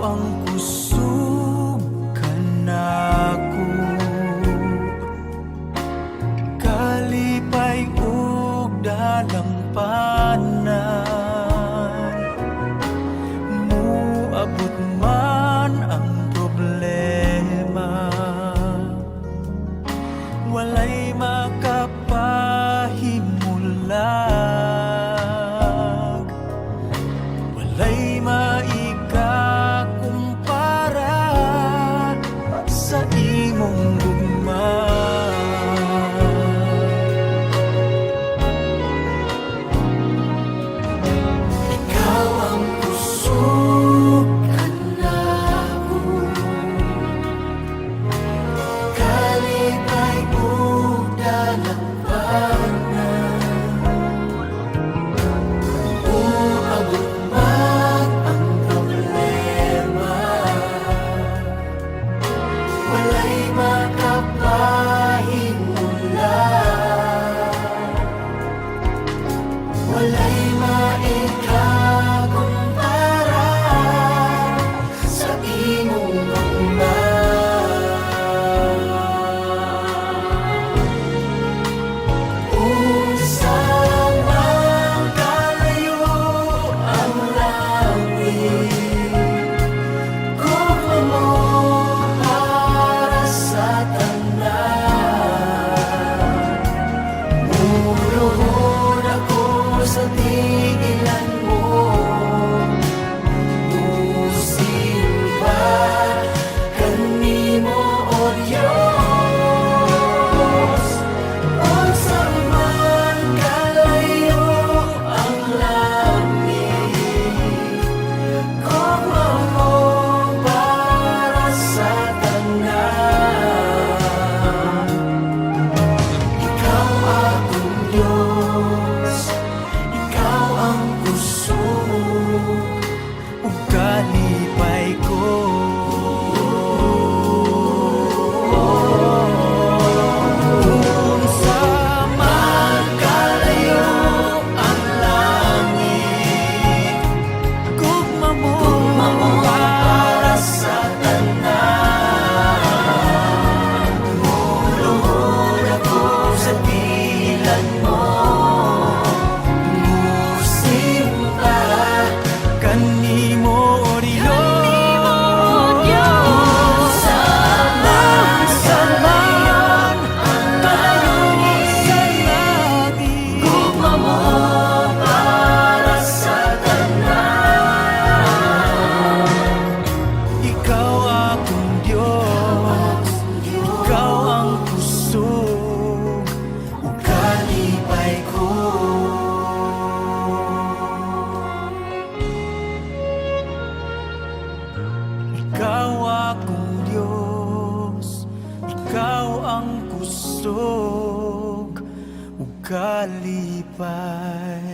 ang kusog kanako, kalipay ug dalampanan. Muabot man ang problema, walay makapahimulag, walay maikakumpara sa imong gugma. Ikaw ang kusog kanako, kalipay ug dalampanan. Uabot man ang problema, walay makapahimulag, walay maikakumpara sa imong gugma. Unsa man kalayo ang langit, gugma mo para sa tanan. Muluhod ako sa tigilan mo, musimba kanimo, O Diyos. Unsa man kalayo ang langit, gugma mo para sa tanan. Ikaw akong Diyos, ikaw ang kusog ug kalipay ko. Unsa man kalayo ang langit, gugma mo para sa tanan. Muluhod ako sa tigilan mo, musimba kanimo, O Diyos. Saman ang langit, gugma mo para sa tanan. Ikaw akong Diyos, ikaw ang kusog ug kalipay ko. Ikaw akong Diyos, ikaw ang kusog ug kalipay.